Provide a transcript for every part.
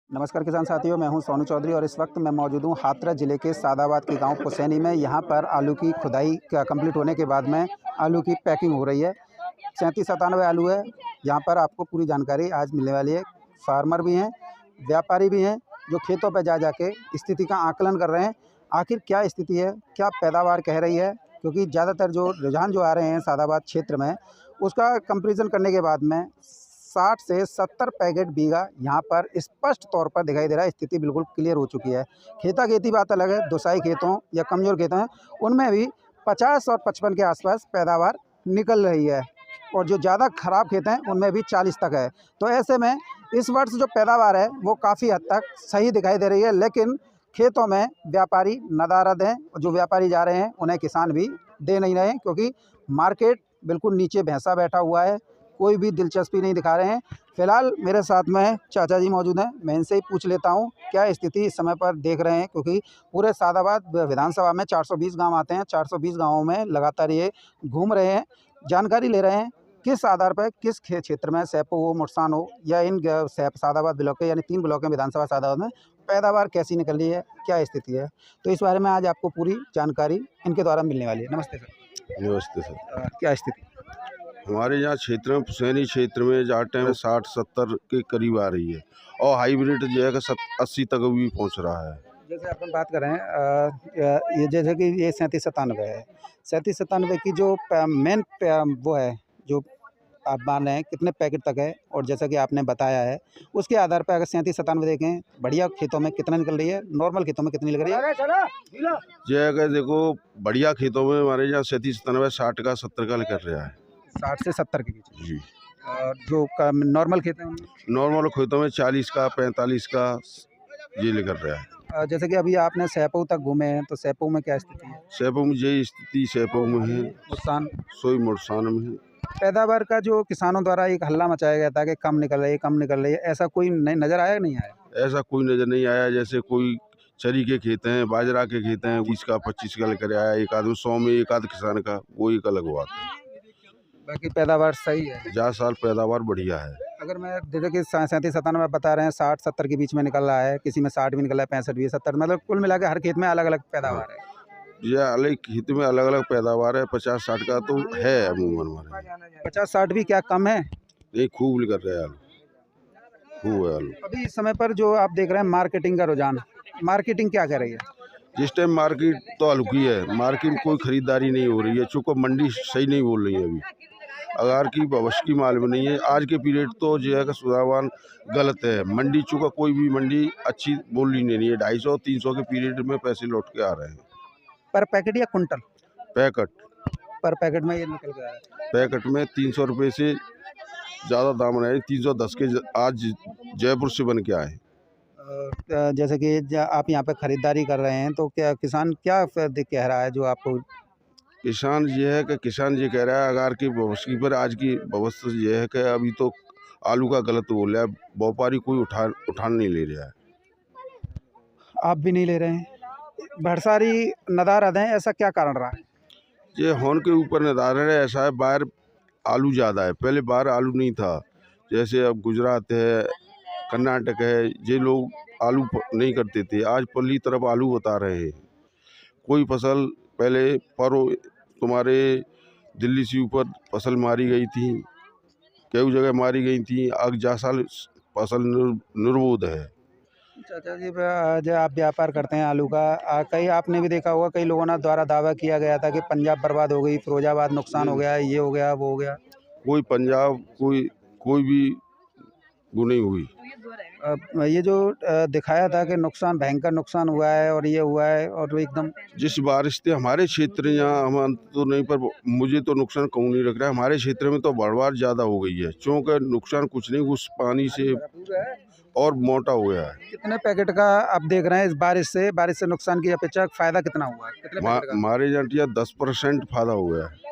नमस्कार किसान साथियों, मैं हूं सोनू चौधरी और इस वक्त मैं मौजूद हूं हाथरस ज़िले के सादाबाद के गांव पुसैनी में। यहां पर आलू की खुदाई कंप्लीट होने के बाद में आलू की पैकिंग हो रही है। 37-97 आलू है। यहां पर आपको पूरी जानकारी आज मिलने वाली है। फार्मर भी हैं, व्यापारी भी हैं, जो खेतों पर जा के स्थिति का आकलन कर रहे हैं। आखिर क्या स्थिति है, क्या पैदावार कह रही है, क्योंकि ज़्यादातर जो रुझान जो आ रहे हैं सादाबाद क्षेत्र में, उसका कंपैरिजन करने के बाद में 60 से 70 पैकेट बीघा यहाँ पर स्पष्ट तौर पर दिखाई दे रहा है। स्थिति बिल्कुल क्लियर हो चुकी है। खेती बात अलग है, दोसाई खेतों या कमज़ोर खेतों हैं, उनमें भी 50 और 55 के आसपास पैदावार निकल रही है और जो ज़्यादा ख़राब खेत हैं उनमें भी 40 तक है। तो ऐसे में इस वर्ष जो पैदावार है वो काफ़ी हद तक सही दिखाई दे रही है, लेकिन खेतों में व्यापारी नदारद हैं। जो व्यापारी जा रहे हैं उन्हें किसान भी दे नहीं रहे हैं, क्योंकि मार्केट बिल्कुल नीचे भैंसा बैठा हुआ है। कोई भी दिलचस्पी नहीं दिखा रहे हैं। फिलहाल मेरे साथ में चाचा जी मौजूद हैं, मैं इनसे ही पूछ लेता हूं क्या स्थिति इस समय पर देख रहे हैं, क्योंकि पूरे सादाबाद विधानसभा में 420 गांव आते हैं। 420 गांवों में लगातार ये घूम रहे हैं, जानकारी ले रहे हैं किस आधार पर किस क्षेत्र में सैपो हो, मुरसान हो या इन सादाबाद ब्लॉक के यानी 3 ब्लॉक हैं विधानसभा सादाबाद में, पैदावार कैसी निकल रही है, क्या स्थिति है। तो इस बारे में आज आपको पूरी जानकारी इनके द्वारा मिलने वाली है। नमस्ते सर। नमस्ते सर। क्या स्थिति? हमारे यहाँ क्षेत्र में पुसैनी क्षेत्र में जाटे में 60-70 के करीब आ रही है और हाइब्रिड जो है कि 80 तक भी पहुँच रहा है। जैसे अपन बात कर रहे हैं ये जैसे कि ये 37-97 है। 37-97 की जो मेन वो है, जो आप मान रहे हैं कितने पैकेट तक है, और जैसा कि आपने बताया है उसके आधार पर अगर 37-97 देखें, बढ़िया खेतों में कितना निकल रही है, नॉर्मल खेतों में कितनी निकल रही है? जो है कि देखो, बढ़िया खेतों में हमारे यहाँ 37-97 60 का 70 का निकल रहा है। 60 से 70 के बीच। जी। और जो नॉर्मल खेत हैं उनमें? नॉर्मल खेतों में 40 का 45 का ये निकल रहा है। जैसे कि अभी आपने सैपो तक घूमे हैं, तो सैपो में क्या स्थिति है? सैपो में यही स्थिति सैपो में है, नुकसान सोई मुरसान में है। पैदावार का जो किसानों द्वारा एक हल्ला मचाया गया था कि कम निकल रही है, कम निकल रही है, ऐसा कोई नज़र आया नहीं आया? ऐसा कोई नज़र नहीं आया। जैसे कोई चरी के खेत हैं, बाजरा के खेत हैं, 20 का 25 का लेकर आया। एक आदमी 100 में एक आध किसान का वो एक अलग बात है। बाकी पैदावार सही है। जा साल पैदावार बढ़िया है। अगर मैं जैसे कि 37-97 बता रहे हैं, 60-70 के बीच में निकल रहा है, किसी में 60 भी निकल रहा है, 65 भी, 70, मतलब कुल मिला के हर खेत में अलग अलग पैदावार है। ये अलग खेत में अलग अलग पैदावार है। 50-60 का तो है अमूमन हमारे। 50-60 भी क्या कम है? नहीं, खूब निकल रहा है आलू, खूब है आलू। अभी इस समय पर जो आप देख रहे हैं मार्केटिंग का रुझान, मार्केटिंग क्या कर रही है? जिस टाइम मार्केट तो आलू की है, मार्केट में कोई खरीदारी नहीं हो रही है, चूँकि मंडी सही नहीं बोल रही है अभी। अगार की बवश की माल में नहीं है। आज के पीरियड तो जो है कि सुधावान गलत है। मंडी चूँकि कोई भी मंडी अच्छी बोल रही नहीं है। 250-300 के पीरियड में पैसे लौट के आ रहे हैं। पर पैकेट या कुंटल? पैकेट। पर पैकेट में ये निकल गया है। पैकेट में 300 रुपये से ज़्यादा दाम रहे। 310 के आज जयपुर से बन के आए। जैसे कि आप यहाँ पे खरीदारी कर रहे हैं, तो क्या किसान क्या कह रहा है जो आपको? किसान ये है कि किसान ये कह रहा है अगार की व्यवस्था पर आज की व्यवस्था ये है कि अभी तो आलू का गलत बोल रहा है। व्यापारी कोई उठान नहीं ले रहा है। आप भी नहीं ले रहे हैं? भरसारी नदारद हैं, ऐसा क्या कारण रहा है? ये होन के ऊपर निर्धारण है। ऐसा है, बाहर आलू ज़्यादा है, पहले बाहर आलू नहीं था। जैसे अब गुजरात है, कर्नाटक है, ये लोग आलू नहीं करते थे। आज पल्ली तरफ आलू बता रहे हैं। कोई फसल पहले पर तुम्हारे दिल्ली से ऊपर फसल मारी गई थी, कई जगह मारी गई थी। अब जा साल फसल निर्बोध है। चाचा जी, जो आप व्यापार करते हैं आलू का, कई आपने भी देखा होगा, कई लोगों ने द्वारा दावा किया गया था कि पंजाब बर्बाद हो गई, फिरोजाबाद नुकसान हो गया, ये हो गया, वो हो गया। कोई पंजाब कोई भी वो नहीं हुई। ये जो दिखाया था कि नुकसान, भयंकर नुकसान हुआ है और ये हुआ है, और एकदम जिस बारिश से हमारे क्षेत्र यहाँ हम तो नहीं, पर मुझे तो नुकसान कहूँ नहीं लग रहा है। हमारे क्षेत्र में तो बढ़वार ज़्यादा हो गई है, चूँकि नुकसान कुछ नहीं, उस पानी से और मोटा हो गया है। कितने पैकेट का आप देख रहे हैं इस बारिश से नुकसान की अपेक्षा फायदा कितना हुआ है? कितने पैकेट का? हमारे यहाँ 10% फायदा हो गया है।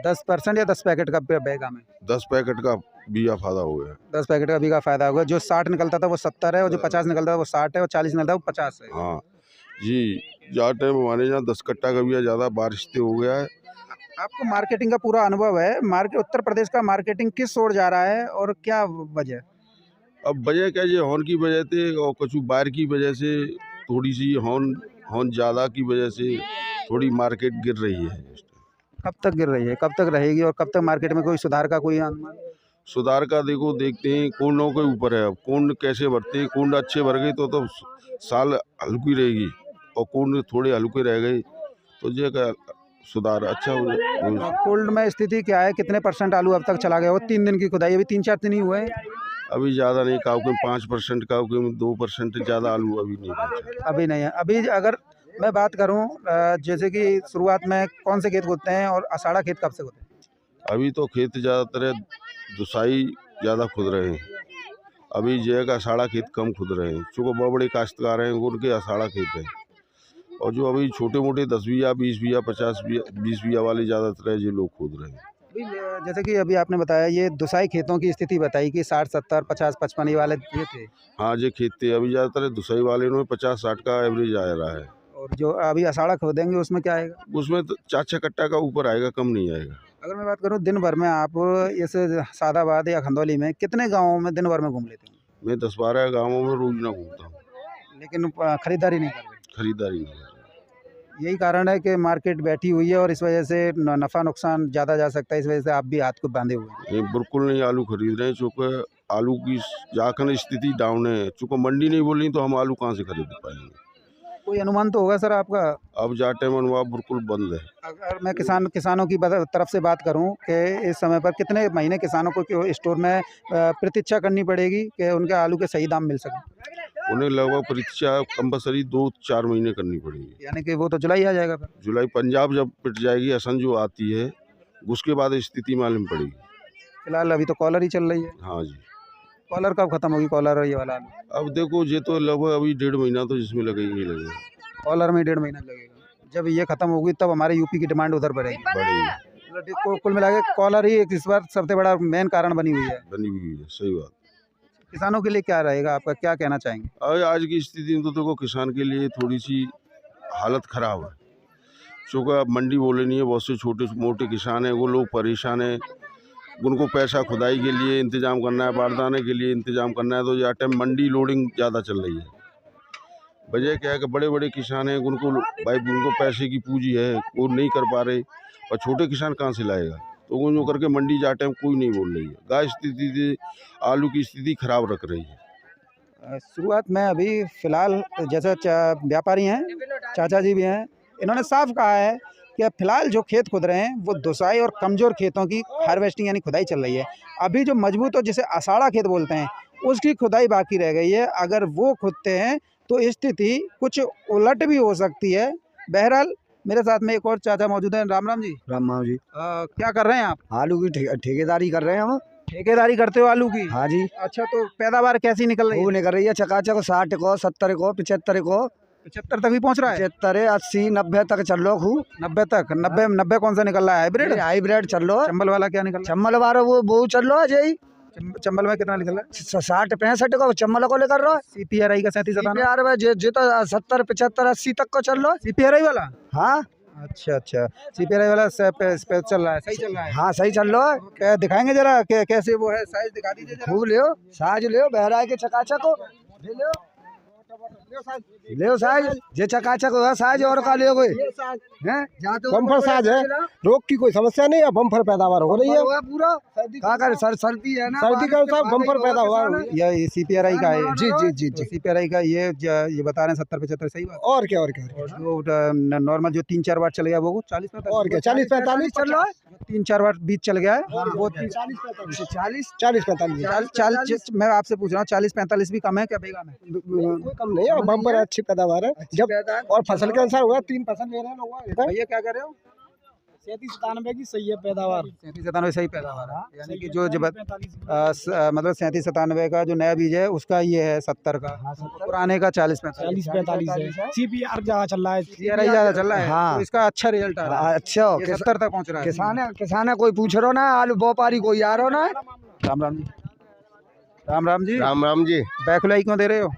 10% या 10 पैकेट का बीघा में? 10 पैकेट का बीघा फायदा हो गया। 10 पैकेट का बीघा फायदा होगा। जो 60 निकलता था वो 70 है, और जो 50 निकलता था वो 60 है, और 40 निकलता है वो 50 है। हाँ जी, ज़्यादा टाइम हमारे यहाँ 10 कट्टा का बीघा ज़्यादा बारिश से हो गया है। आपको मार्केटिंग का पूरा अनुभव है। उत्तर प्रदेश का मार्केटिंग किस ओर जा रहा है और क्या वजह? अब वजह क्या है, हॉर्न की वजह से और कुछ बाहर की वजह से थोड़ी सी हॉर्न ज़्यादा की वजह से थोड़ी मार्केट गिर रही है। कब तक गिर रही है, कब तक रहेगी और कब तक मार्केट में कोई सुधार का कोई अनुमान? सुधार का देखते हैं कुंडों के ऊपर है। अब कुंड कैसे भरते हैं, कुंड अच्छे भर गए तो साल हल्की रहेगी, और कुंड थोड़े हल्के रह गए तो ये का सुधार अच्छा हो जाए। कोल्ड में स्थिति क्या है, कितने % आलू अब तक चला गया हो? 3 दिन की खुदाई, अभी 3-4 दिन ही हुए हैं। अभी ज़्यादा नहीं, काउके में 5%, काउके में 2%, ज़्यादा आलू अभी नहीं पहुंचा। अभी नहीं है। अभी अगर मैं बात करूं, जैसे कि शुरुआत में कौन से खेत खोदते हैं और आषाढ़ा खेत कब से खोदते हैं? अभी तो खेत ज़्यादातर दुसाई ज़्यादा खुद रहे हैं। अभी जय का आषाढ़ा खेत कम खुद रहे हैं, चूँकि बहुत बड़े काश्तकार हैं उनके आषाढ़ा खेत हैं। और जो अभी छोटे मोटे 10 बीघा, 20 बीघा, 50 बीघा, 20 बीघा वाले ज़्यादातर ये लोग खोद रहे हैं। जैसे कि अभी आपने बताया, ये दुसाई खेतों की स्थिति बताई कि 60, 70, 50, 55 ये वाले ये थे, हाँ, ये खेत थे। अभी ज़्यादातर दुसाई वाले में 50-60 का एवरेज आ रहा है। और जो अभी आषाढ़ा खोदेंगे उसमें क्या आएगा? उसमें तो 4-6 कट्टा का ऊपर आएगा, कम नहीं आएगा। अगर मैं बात करूं, दिन भर में आप इस सादाबाद या खंदौली में कितने गाँवों में दिन भर में घूम लेते हैं? मैं 10-12 गाँवों में रोज ना घूमता हूँ, लेकिन खरीदारी नहीं कर रहे। खरीदारी नहीं है। यही कारण है कि मार्केट बैठी हुई है और इस वजह से नफ़ा नुकसान ज़्यादा जा सकता है, इस वजह से आप भी हाथ को बांधे हुए हैं। ये बिल्कुल नहीं आलू खरीद रहे हैं, चूँकि आलू की जाकर स्थिति डाउन है। चूँकि मंडी नहीं बोल रही तो हम आलू कहाँ से खरीद पाएंगे। कोई अनुमान तो होगा सर आपका? अब जाटे मनवा बिल्कुल बंद है। अगर मैं किसानों की तरफ से बात करूं कि इस समय पर कितने महीने किसानों को स्टोर में प्रतीक्षा करनी पड़ेगी कि उनके आलू के सही दाम मिल सके? उन्हें लगभग प्रतीक्षा कंपलसरी 2-4 महीने करनी पड़ेगी। यानी कि वो तो जुलाई आ जाएगा फिर। जुलाई पंजाब जब पिट जाएगी, असम जो आती है, उसके बाद स्थिति मालूम पड़ेगी। फिलहाल अभी तो कॉलर ही चल रही है। हाँ जी। कॉलर कब खत्म होगी, कॉलर और ये वाला आलू? अब देखो, ये तो लगभग अभी 1.5 महीना तो जिसमें लगेगा ही लगेगा। कॉलर में 1.5 महीना लगेगा। जब ये खत्म होगी तब हमारे यूपी की डिमांड उधर बढ़ेगी। बढ़ेगी। कुल मिला के कॉलर ही इस बार सबसे बड़ा मेन कारण बनी हुई है। सही बात। किसानों के लिए क्या रहेगा, आपका क्या कहना चाहेंगे? आज की स्थिति में तो देखो, किसान के लिए थोड़ी सी हालत ख़राब है, क्योंकि अब मंडी बोले नहीं है। बहुत से छोटे मोटे किसान हैं, वो लोग परेशान हैं। उनको पैसा खुदाई के लिए इंतज़ाम करना है, बारदाने के लिए इंतज़ाम करना है, तो यह टाइम मंडी लोडिंग ज़्यादा चल रही है। वजह क्या है कि बड़े बड़े किसान हैं, उनको पैसे की पूंजी है, वो नहीं कर पा रहे, और छोटे किसान कहाँ से लाएगा? तो वो जो करके मंडी जा टाइम कोई नहीं बोल रही है। गाय स्थिति से आलू की स्थिति खराब रख रही है। शुरुआत में अभी फ़िलहाल जैसे व्यापारी हैं, चाचा जी भी हैं, इन्होंने साफ कहा है कि फ़िलहाल जो खेत खुद रहे हैं वो दुसाई और कमज़ोर खेतों की हार्वेस्टिंग यानी खुदाई चल रही है। अभी जो मजबूत और जिसे आषाढ़ा खेत बोलते हैं उसकी खुदाई बाकी रह गई है। अगर वो खुदते हैं तो स्थिति कुछ उलट भी हो सकती है। बहरहाल मेरे साथ में एक और चाचा मौजूद हैं। राम राम जी। राम राम जी। क्या कर रहे हैं आप? आलू की ठेकेदारी कर रहे हैं हम। ठेकेदारी करते हो आलू की? हाँ जी। अच्छा, तो पैदावार कैसी निकल रही है? वो निकल रही है चकाचक, 60 को, 70 को, 75 को, 75 तक भी पहुंच रहा है? 75, 80, 90 तक चल लो खूब। 90 तक? 90 कौन सा निकल रहा है? हाइब्रिड? हाइब्रिड चल लो। चंबल वाला क्या निकल रहा है? चम्बल वाला वो चल लो अजय। चंबल में कितना निकल रहा है? 60-65 को चम्बल को लेकर रहो। CPRI का 37 यार जो तो 70, 75, 80 तक को चल लो। CPRI वाला? हाँ। अच्छा, CPRI वाला चल रहा है, सही चल रहा है? हाँ, सही चल लो। क्या दिखाएंगे जरा कैसे वो है? साइज दिखा दीजिए जरा। खूब लियो, साइज लियो, बहराए के चकाचक को लियो, साइज जे चकाचक हो साइज और का लियो कोई हैं? बम्फर साइज है, रोग की कोई समस्या नहीं है, बम्फर पैदावार हो रही है पूरा। का कर सर्दी है ना, सर्दी का सब बम्फर पैदावार। ये CPRI का है? जी जी जी जी। CPRI का ये बता रहे हैं 70-75, सही बात? और क्या जो नॉर्मल जो 3-4 वाट चल गया वो 40-45? और क्या 40-45 चल रहा है। 3-4 वाट बीच चल गया है वो 40-45। मैं आपसे पूछ रहा हूँ 40-45 भी कम है क्या बेगा में? कोई कम नहीं है, बम्पर अच्छी पैदावार है। जब और फसल के अनुसार होगा, 3 फसल ले रहे हैं लोग। भैया क्या कर रहे हो? 37-97 की सही है पैदावार। 37-97 सही पैदावार है, यानी कि जो मतलब 37-97 का जो नया बीज है उसका ये है 70 का, पुराने का 40-45 है। CPR ज्यादा चल रहा है, CPRI ज्यादा चल रहा है। हाँ। तो इसका अच्छा रिजल्ट आ रहा है। अच्छा, 70 तक पहुंच रहा है। किसान कोई पूछ रहा ना, आलू व्यापारी कोई आ रहा ना। राम राम जी। राम राम जी। राम राम जी। बैकुलाई क्यों दे रहे हो?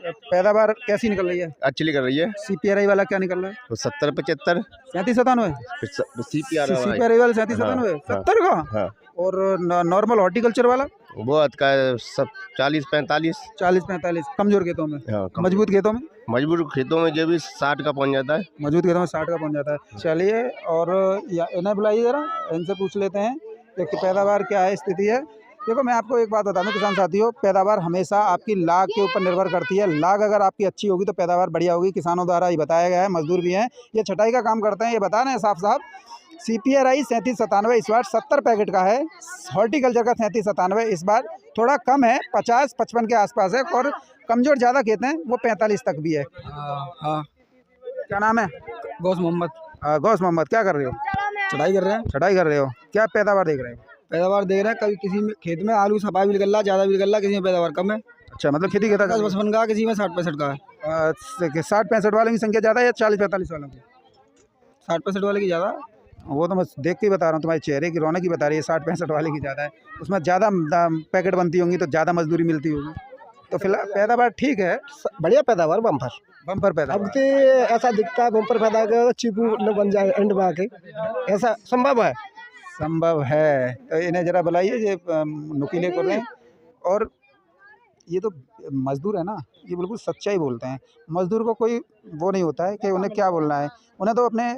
पैदावार कैसी निकल रही है? अच्छी निकल रही है। CPRI वाला क्या निकल रहा है? तो 70-75 37-97 CPR CPRI वाला 37-97 70 का। और नॉर्मल हॉर्टिकल्चर वाला वो का सब 40-45। 40-45 कमजोर खेतों में, हाँ, मजबूत खेतों में, मजबूर खेतों में जो भी 60 का पहुंच जाता है। मजबूत खेतों में 60 का पहुंच जाता है। चलिए, और इन्हें बुलाइए ज़रा, इनसे पूछ लेते हैं कि पैदावार क्या है, स्थिति है। देखो, मैं आपको एक बात बता दूं किसान साथियों, पैदावार हमेशा आपकी लाग के ऊपर निर्भर करती है। लाग अगर आपकी अच्छी होगी तो पैदावार बढ़िया होगी। किसानों द्वारा ये बताया गया है, मजदूर भी हैं, ये छटाई का काम करते हैं, ये बता रहे हैं साफ साफ। CPRI 3797 इस बार 70 पैकेट का है। हॉर्टिकल्चर का 3797 इस बार थोड़ा कम है, 50-55 के आसपास है। और कमज़ोर ज़्यादा खेत हैं, वो 45 तक भी है। हाँ, क्या नाम है? गौस मोहम्मद। गौस मोहम्मद, क्या कर रहे हो? चढ़ाई कर रहे हैं। छटाई कर रहे हो, क्या पैदावार देख रहे हो? पैदावार देख रहे हैं, कभी किसी में खेत में आलू सफाई भी निकल रहा, ज़्यादा भी निकल रहा, किसी में पैदावार कम है। अच्छा, मतलब खेती करता 10-55 का, किसी में 60-65 का है। 60-65 वालों की संख्या ज़्यादा है या 40-45 वालों की? 60-65 वाले की ज़्यादा। वो तो मैं देख के ही बता रहा हूँ, तुम्हारे चेहरे की रौनक ही बता रही है। 60-65 वाले की ज़्यादा है, उसमें ज़्यादा पैकेट बनती होंगी तो ज़्यादा मजदूरी मिलती होगी। तो फिलहाल पैदावार ठीक है, बढ़िया पैदावार बम्पर। बम्पर अब पैदावार। तो ऐसा दिखता है बम्पर पैदा कर चीकू न बन जाए एंड में आके, ऐसा संभव है। संभव है, तो इन्हें ज़रा बुलाइए, ये नुकीले कर रहे हैं। और ये तो मज़दूर है ना, ये बिल्कुल सच्चाई बोलते हैं। मज़दूर को कोई वो नहीं होता है कि उन्हें क्या बोलना है। उन्हें तो अपने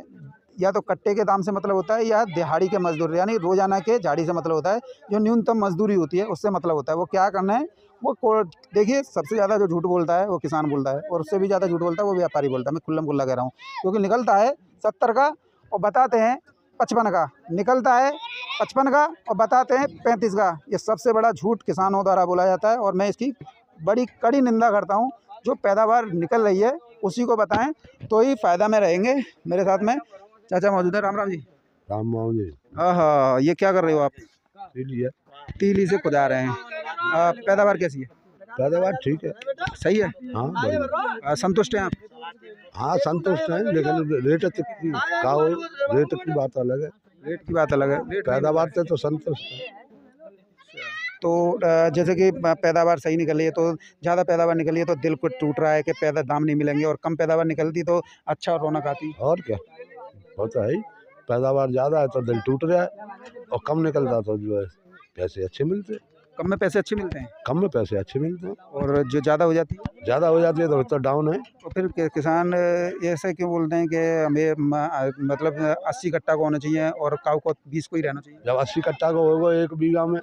या तो कट्टे के दाम से मतलब होता है या दिहाड़ी के मज़दूर यानी रोज़ाना के झाड़ी से मतलब होता है। जो न्यूनतम मज़दूरी होती है उससे मतलब होता है। वो क्या करना है, वो देखिए, सबसे ज़्यादा जो झूठ बोलता है वो किसान बोलता है, और उससे भी ज़्यादा झूठ बोलता है वो व्यापारी बोलता है। मैं खुल्लम खुल्ला कह रहा हूँ, क्योंकि निकलता है 70 का और बताते हैं 55 का, निकलता है 55 का और बताते हैं 35 का। ये सबसे बड़ा झूठ किसानों द्वारा बोला जाता है, और मैं इसकी बड़ी कड़ी निंदा करता हूँ। जो पैदावार निकल रही है उसी को बताएं तो ही फ़ायदा में रहेंगे। मेरे साथ में चाचा मौजूद है। राम राम जी। राम जी। हाँ, ये क्या कर रहे हो आप? है तीली से खुदा रहे हैं। पैदावार कैसी है? पैदावार ठीक है, सही है? हाँ बढ़िया। संतुष्ट हैं आप? हाँ संतुष्ट है, लेकिन रेट की का हो, रेट की बात अलग है। रेट की बात अलग है। पैदावार से तो संतुष्ट है। तो जैसे कि पैदावार सही निकल रही है, तो ज़्यादा पैदावार निकली है तो दिल को टूट रहा है कि दाम नहीं मिलेंगे, और कम पैदावार निकलती तो अच्छा रौनक आती। और क्या होता है, पैदावार ज़्यादा है तो दिल टूट रहा है, और कम निकलता तो जो है पैसे अच्छे मिलते हैं। कम में पैसे अच्छे मिलते हैं, कम में पैसे अच्छे मिलते हैं, और जो ज़्यादा हो जाती है, ज़्यादा हो जाती है तो डाउन है। तो फिर किसान ऐसे क्यों बोलते हैं कि हमें मतलब 80 कट्टा को होना चाहिए और काऊ को 20 को ही रहना चाहिए? जब 80 कट्टा का होगा 1 बीघा में,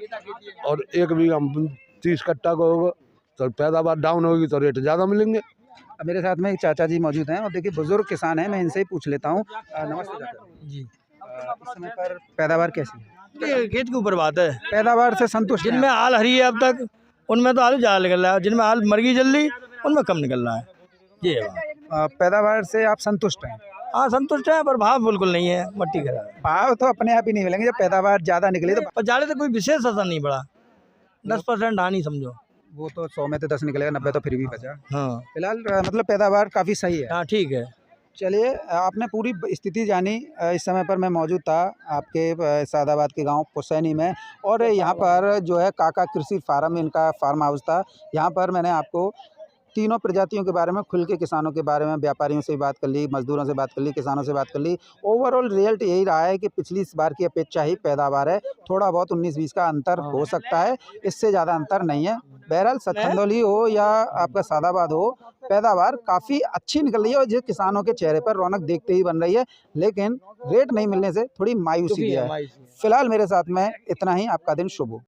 और 1 बीघा में 30 कट्टा का होगा, तो पैदावार डाउन होगी तो रेट ज़्यादा मिलेंगे। अब मेरे साथ में एक चाचा जी मौजूद हैं, और देखिए बुजुर्ग किसान हैं, मैं इनसे ही पूछ लेता हूँ। नमस्ते चाचा जी। इस समय पर पैदावार कैसी है? खेत के ऊपर बात है। पैदावार से संतुष्ट हैं? जिनमें आल हरी है अब तक, उनमें तो आलू ज़्यादा निकल रहा है, जिनमें आल मर गई जल्दी उनमें कम निकल रहा है। ये है बात। पैदावार से आप संतुष्ट हैं? हाँ संतुष्ट है, पर भाव बिल्कुल नहीं है, मट्टी खराब है। भाव तो अपने आप ही नहीं मिलेंगे जब पैदावार ज़्यादा निकली तो। पर ज़्यादा तो कोई विशेष असर नहीं पड़ा, 10% हानि समझो। वो तो 100 में तो 10 निकलेगा, 90 तो फिर भी बचा। हाँ फिलहाल मतलब पैदावार काफ़ी सही है। हाँ ठीक है। चलिए, आपने पूरी स्थिति जानी। इस समय पर मैं मौजूद था आपके सादाबाद के गांव पुसैनी में, और यहाँ पर जो है काका कृषि फार्म, इनका फार्म हाउस था। यहाँ पर मैंने आपको तीनों प्रजातियों के बारे में खुल के, किसानों के बारे में, व्यापारियों से भी बात कर ली, मजदूरों से बात कर ली, किसानों से बात कर ली। ओवरऑल रिजल्ट यही रहा है कि पिछली बार की अपेक्षा ही पैदावार है, थोड़ा बहुत 19-20 का अंतर हो सकता है, इससे ज़्यादा अंतर नहीं है। बहरहाल सतखंदौली हो या आपका सादाबाद हो, पैदावार काफ़ी अच्छी निकल रही है, और जो किसानों के चेहरे पर रौनक देखते ही बन रही है, लेकिन रेट नहीं मिलने से थोड़ी मायूसी भी है। फिलहाल मेरे साथ में इतना ही। आपका दिन शुभ हो।